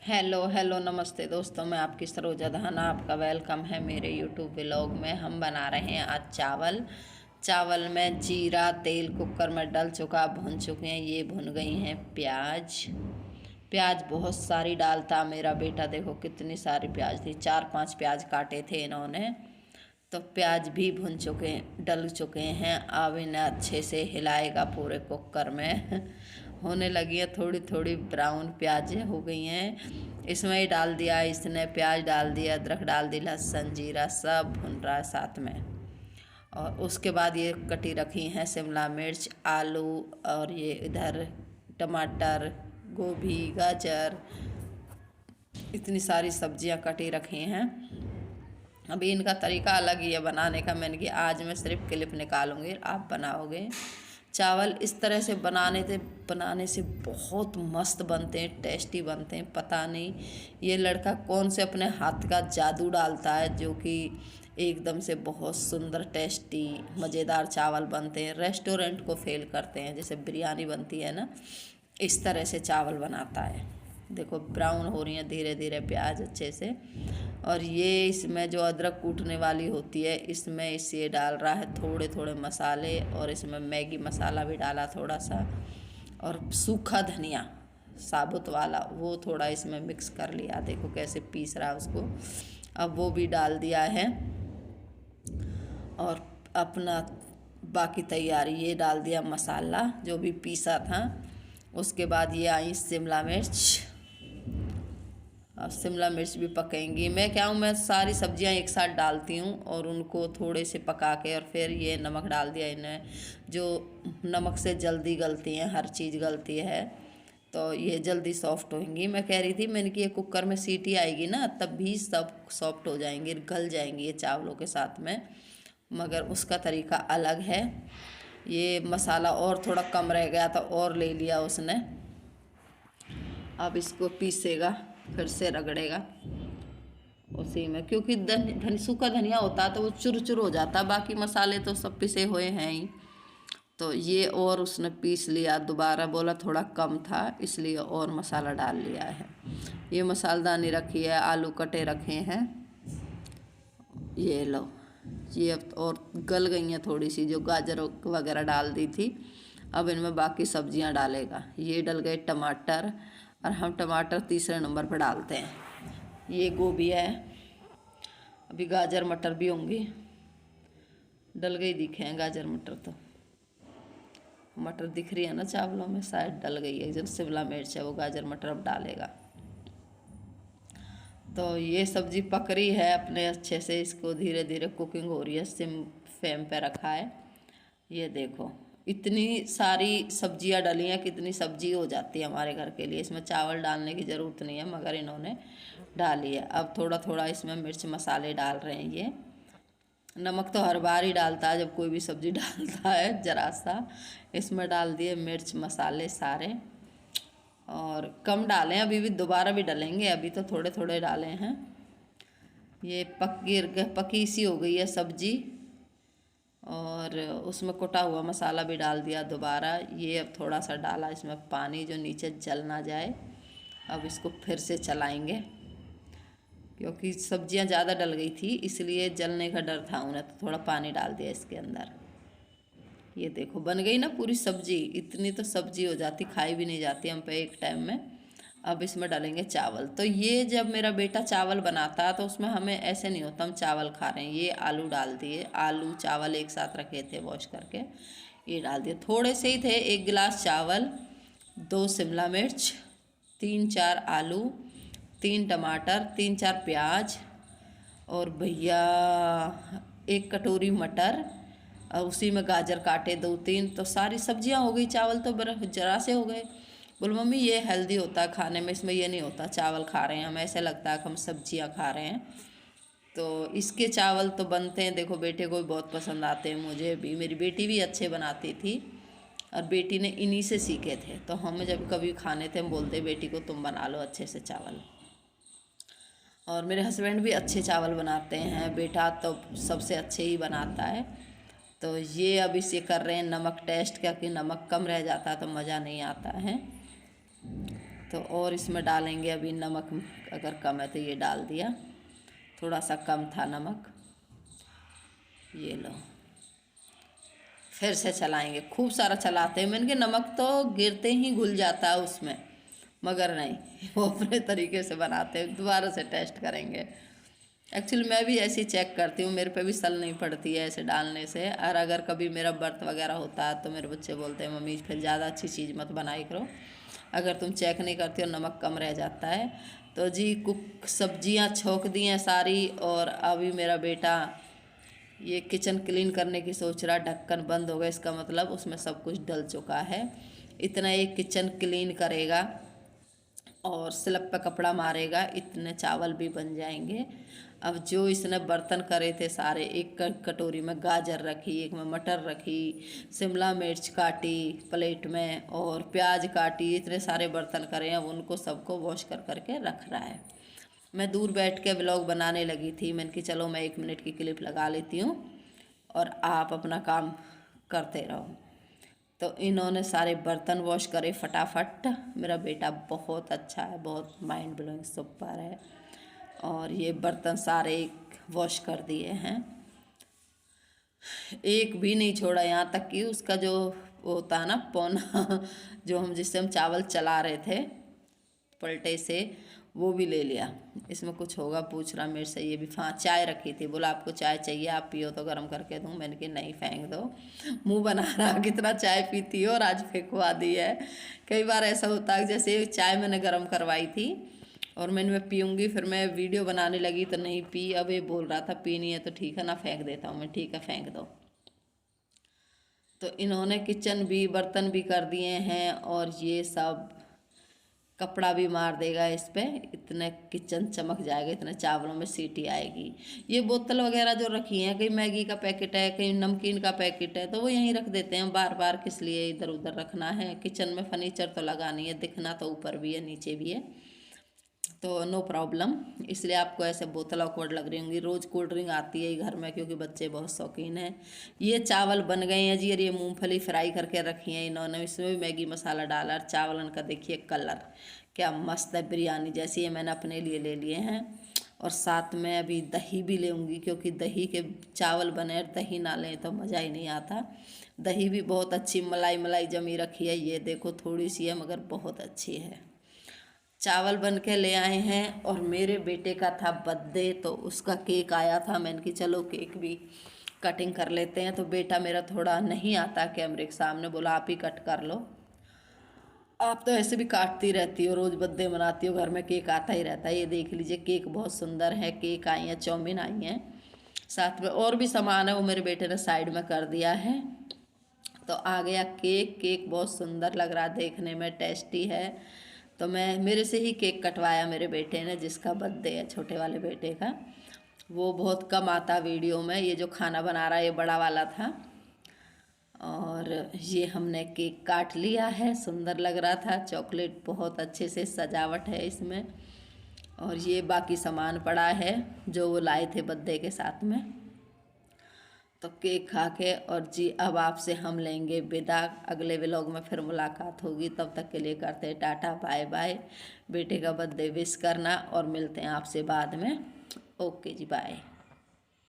Hello hello नमस्ते दोस्तों, मैं आपकी सरोजा धाना। आपका वेलकम है मेरे यूट्यूब व्लॉग में। हम बना रहे हैं आज चावल। चावल में जीरा तेल कुकर में डल चुका, भुन चुके हैं। ये भुन गई हैं प्याज। प्याज बहुत सारी डालता मेरा बेटा, देखो कितनी सारी प्याज थी, 4-5 प्याज काटे थे इन्होंने। तो प्याज भी भुन चुके, डल चुके हैं। अब इन्हें अच्छे से हिलाएगा पूरे कुकर में। होने लगी है थोड़ी थोड़ी ब्राउन प्याज हो गई हैं। इसमें ही डाल दिया, इसने प्याज डाल दिया, अदरक डाल दी, लहसुन जीरा सब भुन रहा है साथ में। और उसके बाद ये कटी रखी हैं शिमला मिर्च, आलू, और ये इधर टमाटर, गोभी, गाजर, इतनी सारी सब्जियां कटी रखी हैं। अभी इनका तरीका अलग ही है बनाने का। मैंने कि आज मैं सिर्फ क्लिप निकालूंगी, आप बनाओगे। चावल इस तरह से बनाने से बहुत मस्त बनते हैं, टेस्टी बनते हैं। पता नहीं ये लड़का कौन से अपने हाथ का जादू डालता है, जो कि एकदम से बहुत सुंदर टेस्टी मज़ेदार चावल बनते हैं। रेस्टोरेंट को फेल करते हैं, जैसे बिरयानी बनती है ना, इस तरह से चावल बनाता है। देखो ब्राउन हो रही है धीरे धीरे प्याज अच्छे से। और ये इसमें जो अदरक कूटने वाली होती है, इसमें ये डाल रहा है थोड़े थोड़े मसाले, और इसमें मैगी मसाला भी डाला थोड़ा सा, और सूखा धनिया साबुत वाला वो थोड़ा इसमें मिक्स कर लिया। देखो कैसे पीस रहा है उसको। अब वो भी डाल दिया है। और अपना बाकी तैयारी ये डाल दिया मसाला जो भी पीसा था। उसके बाद ये आई शिमला मिर्च, और शिमला मिर्च भी पकेंगी। मैं क्या हूँ, मैं सारी सब्जियाँ एक साथ डालती हूँ और उनको थोड़े से पका के, और फिर ये नमक डाल दिया इन्हें। जो नमक से जल्दी गलती हैं, हर चीज़ गलती है, तो ये जल्दी सॉफ्ट होंगी। मैं कह रही थी, मैंने कि ये कुकर में सीटी आएगी ना, तब भी सब सॉफ्ट हो जाएंगे, गल जाएंगी ये चावलों के साथ में। मगर उसका तरीका अलग है। ये मसाला और थोड़ा कम रह गया था, और ले लिया उसने। अब इसको पीसेगा, फिर से रगड़ेगा उसी में, क्योंकि सूखा धनिया होता है तो वो चुर चुर हो जाता। बाकी मसाले तो सब पिसे हुए हैं ही। तो ये और उसने पीस लिया दोबारा, बोला थोड़ा कम था इसलिए और मसाला डाल लिया है। ये मसालदानी रखी है, आलू कटे रखे हैं। ये लो, ये अब और गल गई हैं थोड़ी सी, जो गाजर वगैरह डाल दी थी। अब इनमें बाकी सब्जियां डालेगा। ये डल गए टमाटर, और हम टमाटर तीसरे नंबर पर डालते हैं। ये गोभी है, अभी गाजर मटर भी होंगी। डल गई दिखे हैं गाजर मटर, तो मटर दिख रही है ना चावलों में, शायद डल गई है। जब शिमला मिर्च है वो गाजर मटर अब डालेगा। तो ये सब्ज़ी पक रही है अपने अच्छे से, इसको धीरे धीरे कुकिंग हो रही है, सिम फ्लेम पे रखा है। ये देखो इतनी सारी सब्जियां डली हैं, कितनी सब्जी हो जाती है हमारे घर के लिए। इसमें चावल डालने की ज़रूरत नहीं है, मगर इन्होंने डाली है। अब थोड़ा थोड़ा इसमें मिर्च मसाले डाल रहे हैं ये। नमक तो हर बार ही डालता है जब कोई भी सब्ज़ी डालता है, ज़रा सा। इसमें डाल दिए मिर्च मसाले सारे, और कम डालें, अभी भी दोबारा भी डालेंगे, अभी तो थोड़े थोड़े डाले हैं। ये पकी सी हो गई है सब्जी, और उसमें कुटा हुआ मसाला भी डाल दिया दोबारा। ये अब थोड़ा सा डाला इसमें पानी, जो नीचे जल ना जाए। अब इसको फिर से चलाएंगे, क्योंकि सब्जियां ज़्यादा डल गई थी इसलिए जलने का डर था उन्हें, तो थोड़ा पानी डाल दिया इसके अंदर। ये देखो बन गई ना पूरी सब्जी। इतनी तो सब्जी हो जाती, खाई भी नहीं जाती हम पे एक टाइम में। अब इसमें डालेंगे चावल। तो ये जब मेरा बेटा चावल बनाता है तो उसमें हमें ऐसे नहीं होता हम चावल खा रहे हैं। ये आलू डाल दिए, आलू चावल एक साथ रखे थे वॉश करके, ये डाल दिए। थोड़े से ही थे, 1 गिलास चावल, 2 शिमला मिर्च, 3-4 आलू, 3 टमाटर, 3-4 प्याज, और भैया 1 कटोरी मटर, और उसी में गाजर काटे 2-3। तो सारी सब्जियां हो गई, चावल तो जरा से हो गए। बोल मम्मी ये हेल्दी होता है खाने में, इसमें ये नहीं होता चावल खा रहे हैं हम, ऐसे लगता है कि हम सब्जियां खा रहे हैं। तो इसके चावल तो बनते हैं, देखो बेटे को भी बहुत पसंद आते हैं, मुझे भी। मेरी बेटी भी अच्छे बनाती थी, और बेटी ने इन्हीं से सीखे थे। तो हम जब कभी खाने थे हम बोलते बेटी को तुम बना लो अच्छे से चावल। और मेरे हस्बैंड भी अच्छे चावल बनाते हैं, बेटा तो सबसे अच्छे ही बनाता है। तो ये अब इसे कर रहे हैं नमक टेस्ट, क्योंकि नमक कम रह जाता है तो मज़ा नहीं आता है। तो और इसमें डालेंगे अभी नमक, अगर कम है तो ये डाल दिया, थोड़ा सा कम था नमक। ये लो, फिर से चलाएंगे, खूब सारा चलाते हैं। मैंने कि नमक तो गिरते ही घुल जाता है उसमें, मगर नहीं, वो अपने तरीके से बनाते हैं। दोबारा से टेस्ट करेंगे। एक्चुअली मैं भी ऐसे ही चेक करती हूँ, मेरे पे भी सल नहीं पड़ती है ऐसे डालने से। और अगर कभी मेरा व्रत वगैरह होता है तो मेरे बच्चे बोलते हैं मम्मी फिर ज़्यादा अच्छी चीज़ मत बनाई करो, अगर तुम चेक नहीं करती हो नमक कम रह जाता है। तो जी कुक सब्जियाँ छोंक दी हैं सारी, और अभी मेरा बेटा ये किचन क्लीन करने की सोच रहा। ढक्कन बंद हो गया, इसका मतलब उसमें सब कुछ डल चुका है। इतना एक किचन क्लीन करेगा और स्लैब पे कपड़ा मारेगा, इतने चावल भी बन जाएंगे। अब जो इसने बर्तन करे थे सारे, एक कटोरी में गाजर रखी, एक में मटर रखी, शिमला मिर्च काटी प्लेट में और प्याज काटी, इतने सारे बर्तन करे हैं। अब उनको सबको वॉश कर करके रख रहा है। मैं दूर बैठ के व्लॉग बनाने लगी थी, मैंने कि चलो मैं 1 मिनट की क्लिप लगा लेती हूँ और आप अपना काम करते रहो। तो इन्होंने सारे बर्तन वॉश करे फटाफट। मेरा बेटा बहुत अच्छा है, बहुत माइंड ब्लोइंग सुपर है। और ये बर्तन सारे वॉश कर दिए हैं, एक भी नहीं छोड़ा। यहाँ तक कि उसका जो वो होता है ना पौना, जो हम जिससे हम चावल चला रहे थे पलटे से, वो भी ले लिया। इसमें कुछ होगा पूछ रहा मेरे से। ये भी, हाँ चाय रखी थी, बोला आपको चाय चाहिए, आप पियो तो गर्म करके दूँ। मैंने कहा नहीं फेंक दो, मुंह बना रहा कितना चाय पीती हो और आज फेंकवा दी है। कई बार ऐसा होता है, जैसे चाय मैंने गर्म करवाई थी और मैं पीऊँगी, फिर मैं वीडियो बनाने लगी तो नहीं पी। अब ये बोल रहा था पीनी है तो ठीक है ना फेंक देता हूँ मैं, ठीक है फेंक दो। तो इन्होंने किचन भी बर्तन भी कर दिए हैं और ये सब कपड़ा भी मार देगा इस पे, इतने किचन चमक जाएगा, इतने चावलों में सीटी आएगी। ये बोतल वगैरह जो रखी हैं, कहीं मैगी का पैकेट है, कहीं नमकीन का पैकेट है, तो वो यहीं रख देते हैं। बार बार किस लिए इधर उधर रखना है। किचन में फर्नीचर तो लगानी है, दिखना तो ऊपर भी है नीचे भी है, तो नो प्रॉब्लम। इसलिए आपको ऐसे बोतल ऑकवर्ड लग रही होंगी। रोज़ कोल्ड ड्रिंक आती है घर में क्योंकि बच्चे बहुत शौकीन हैं। ये चावल बन गए हैं जी, और ये मूंगफली फ्राई करके रखी है इन्होंने, इसमें भी मैगी मसाला डाला। और चावलन का देखिए कलर क्या मस्त है, बिरयानी जैसी। ये मैंने अपने लिए ले लिए हैं और साथ में अभी दही भी लेंगी, क्योंकि दही के चावल बने और दही ना लें तो मज़ा ही नहीं आता। दही भी बहुत अच्छी मलाई मलाई जमी रखी है, ये देखो थोड़ी सी है मगर बहुत अच्छी है। चावल बन के ले आए हैं। और मेरे बेटे का था बर्थडे तो उसका केक आया था, मैंने कि चलो केक भी कटिंग कर लेते हैं। तो बेटा मेरा थोड़ा नहीं आता कैमरे के सामने, बोला आप ही कट कर लो। आप तो ऐसे भी काटती रहती हो, रोज़ बर्थडे मनाती हो, घर में केक आता ही रहता है। ये देख लीजिए केक बहुत सुंदर है, केक आई हैं, चाउमीन आई हैं, साथ में और भी सामान है वो मेरे बेटे ने साइड में कर दिया है। तो आ गया केक। केक बहुत सुंदर लग रहा, देखने में टेस्टी है। तो मैं मेरे से ही केक कटवाया मेरे बेटे ने, जिसका बर्थडे है छोटे वाले बेटे का। वो बहुत कम आता वीडियो में, ये जो खाना बना रहा है ये बड़ा वाला था। और ये हमने केक काट लिया है, सुंदर लग रहा था। चॉकलेट बहुत अच्छे से सजावट है इसमें। और ये बाकी सामान पड़ा है जो वो लाए थे बर्थडे के साथ में। तो केक खा के और जी अब आपसे हम लेंगे विदा। अगले व्लॉग में फिर मुलाकात होगी, तब तक के लिए करते हैं टाटा बाय बाय। बेटे का बर्थडे विश करना और मिलते हैं आपसे बाद में। ओके जी बाय।